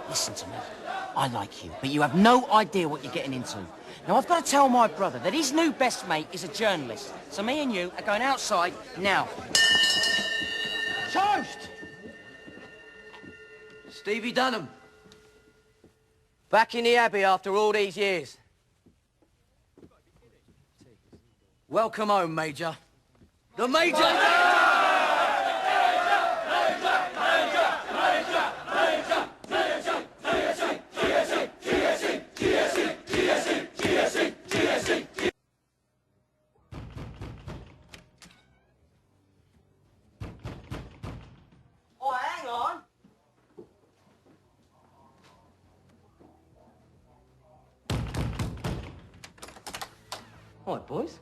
Listen to me. I like you, but you have no idea what you're getting into. Now, I've got to tell my brother that his new best mate is a journalist. So me and you are going outside now. Toast! Stevie Dunham. Back in the Abbey after all these years. Welcome home, Major. The Major! Oh, hang on. All right, boys.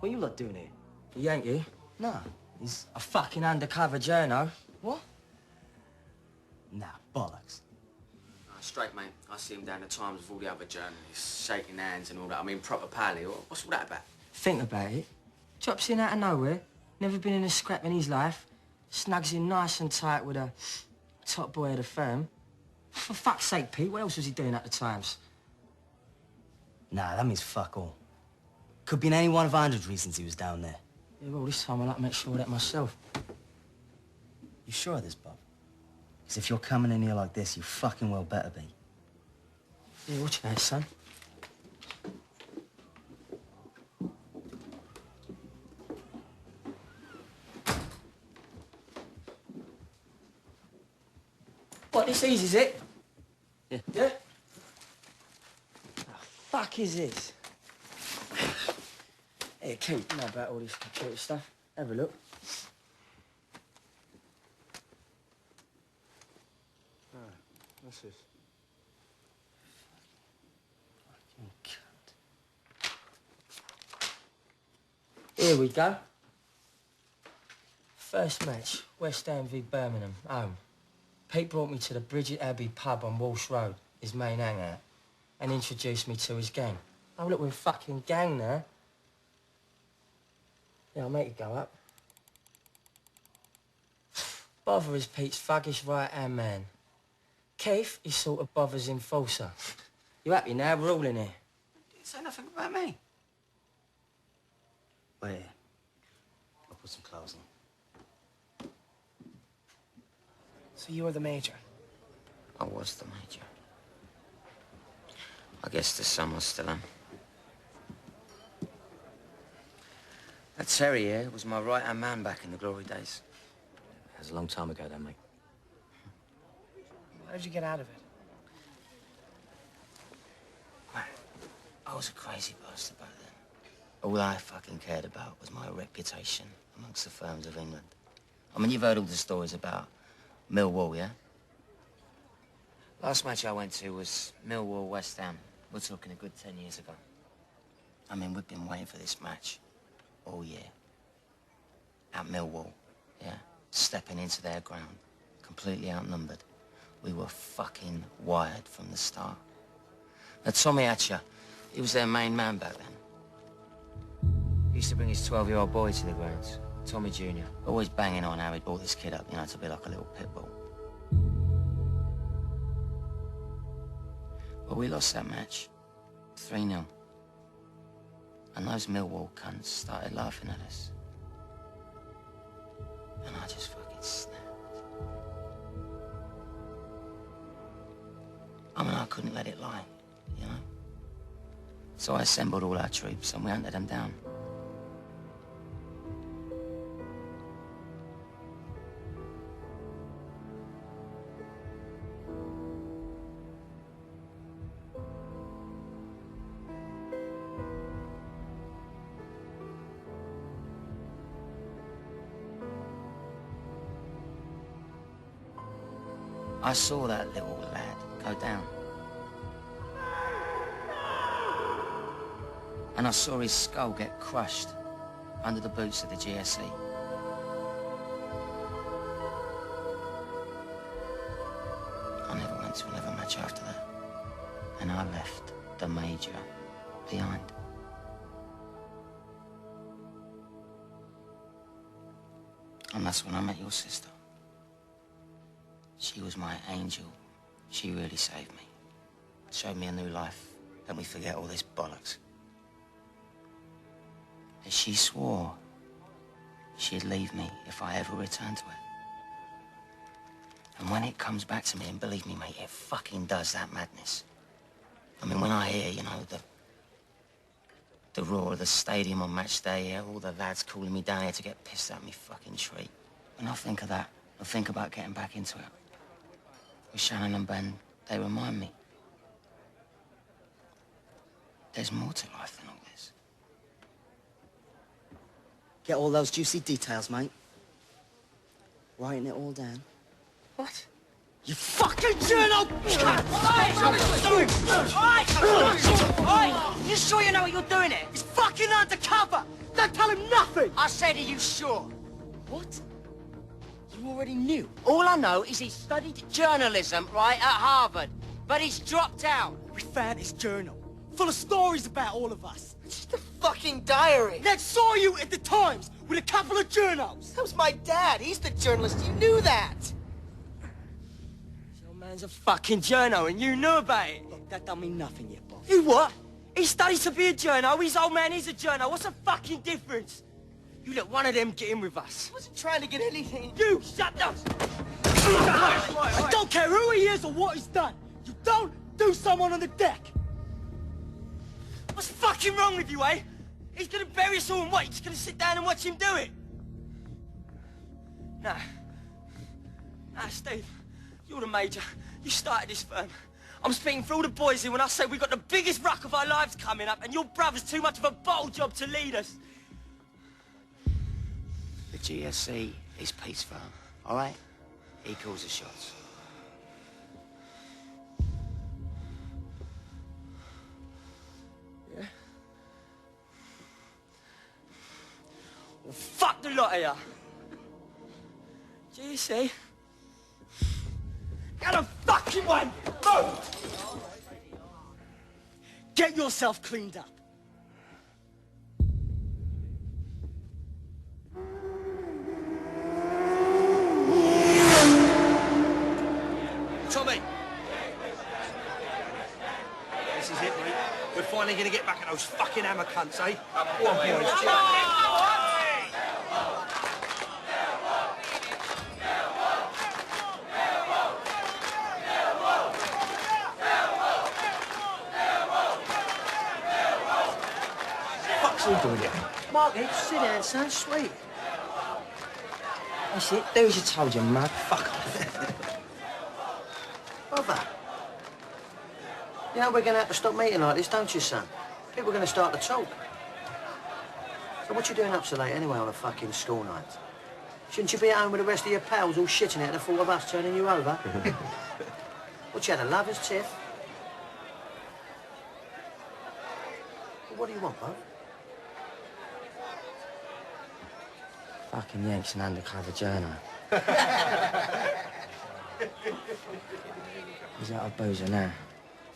What you lot doing here? Yankee? Nah. He's a fucking undercover journo. What? Nah, bollocks. Straight, mate. I see him down the Times with all the other journalists, shaking hands and all that. I mean, proper pally. What's all that about? Think about it. Drops in out of nowhere. Never been in a scrap in his life. Snugs in nice and tight with a top boy of the firm. For fuck's sake, Pete, what else was he doing at the Times? Nah, that means fuck all. Could be in any one of 100 reasons he was down there. Yeah, well, this time I'll like to make sure of that myself. You sure of this, Bob? Because if you're coming in here like this, you fucking well better be. Yeah, watch your head, son. What, this easy, is it? Yeah. Yeah? The fuck is this? Here, Keith, you know about all this computer stuff. Have a look. What's this? Fucking cunt. Here we go. First match, West Ham v Birmingham, home. Pete brought me to the Bridget Abbey pub on Walsh Road, his main hangout, and introduced me to his gang. Oh, look, we're a fucking gang now. Yeah, I'll make it go up. Bother is Pete's thuggish right-hand man. Keith is sort of Bother's enforcer. You happy now? We're all in here. Didn't say nothing about me. Wait here. I'll put some clothes on. So you're the Major? I was the Major. I guess the sun was still on. That Terry here was my right-hand man back in the glory days. That was a long time ago then, mate. How did you get out of it? Man, I was a crazy bastard back then. All I fucking cared about was my reputation amongst the firms of England. I mean, you've heard all the stories about Millwall, yeah? Last match I went to was Millwall West Ham. We're talking a good 10 years ago. I mean, we've been waiting for this match all year. At Millwall, yeah? Stepping into their ground, completely outnumbered. We were fucking wired from the start. Now, Tommy Hatcher, he was their main man back then. He used to bring his 12-year-old boy to the grounds, Tommy Jr. Always banging on how he'd brought this kid up, you know, to be like a little pit bull. Well, we lost that match, 3-0. And those Millwall cunts started laughing at us. And I just fucking snapped. I mean, I couldn't let it lie, you know? So I assembled all our troops and we hunted them down. I saw that little lad go down. And I saw his skull get crushed under the boots of the GSE. I never went to another match after that. And I left the Major behind. And that's when I met your sister. She was my angel. She really saved me. Showed me a new life. Let me forget all this bollocks. And she swore she'd leave me if I ever returned to her. And when it comes back to me, and believe me, mate, it fucking does, that madness. I mean, when I hear, you know, the roar of the stadium on match day, yeah, all the lads calling me down here to get pissed at me fucking tree. When I think of that, I think about getting back into it. With Shannon and Ben, they remind me. There's more to life than all this. Get all those juicy details, mate. Writing it all down. What? You fucking journal! You sure you know what you're doing here? He's fucking undercover! Don't tell him nothing! I said, are you sure? What? You already knew? All I know is he studied journalism, right, at Harvard. But he's dropped out. We found his journal. Full of stories about all of us. It's just a fucking diary. Ned saw you at the Times with a couple of journals. That was my dad. He's the journalist. You knew that. Your man's a fucking journo and you knew about it. Look, that don't mean nothing yet, boss. You what? He studies to be a journo, his old man is a journo. What's the fucking difference? You let one of them get in with us. I wasn't trying to get anything. You shut up! I don't care who he is or what he's done. You don't do someone on the deck. What's fucking wrong with you, eh? He's gonna bury us all and what? You're just gonna sit down and watch him do it? Nah. Nah, Steve. You're the major. You started this firm. I'm speaking for all the boys here when I say we've got the biggest ruck of our lives coming up and your brother's too much of a bottle job to lead us. The GSC is Pete's firm, all right? He calls the shots. Yeah? Well, fuck the lot of ya. GSC? Get a fucking one! Move! Get yourself cleaned up. Tommy! This is it, mate. We're finally gonna get back at those fucking hammer cunts, eh? Go on, boys. What's he doing here? Marky, sit down, son. Sweet. That's it. Do as you told you, mug. Fuck off. Brother. You know we're going to have to stop meeting like this, don't you, son? People are going to start to talk. So what you doing up so late anyway on a fucking school night? Shouldn't you be at home with the rest of your pals all shitting it at the thought of us turning you over? What, you had a lover's tiff? Well, what do you want, bud? Fucking Yank's an undercover journo. He's out of boozer now.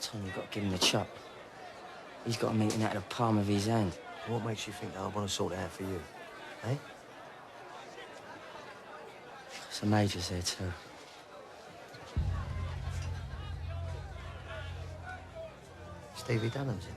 Tom, you've got to give him the chop. He's got a meeting out of the palm of his hand. What makes you think that I want to sort it out for you? Eh? The Major's there too. Stevie Dunham's in.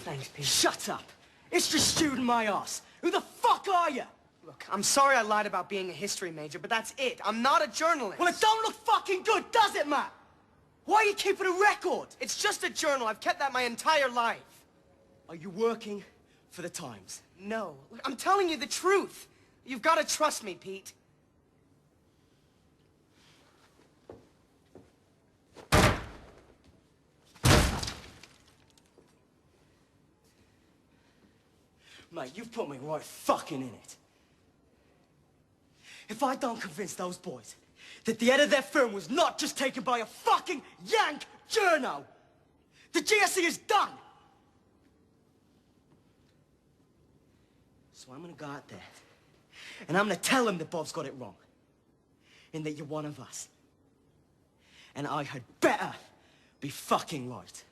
Thanks, Pete. Shut up. It's just shooting my ass. Who the fuck are you? Look, I'm sorry I lied about being a history major, but that's it. I'm not a journalist. Well, it don't look fucking good, does it, Matt? Why are you keeping a record? It's just a journal. I've kept that my entire life. Are you working for the Times? No. Look, I'm telling you the truth. You've got to trust me, Pete. Mate, you've put me right fucking in it. If I don't convince those boys that the head of their firm was not just taken by a fucking Yank journo, the GSC is done. So I'm gonna go out there, and I'm gonna tell them that Bob's got it wrong, and that you're one of us. And I had better be fucking right.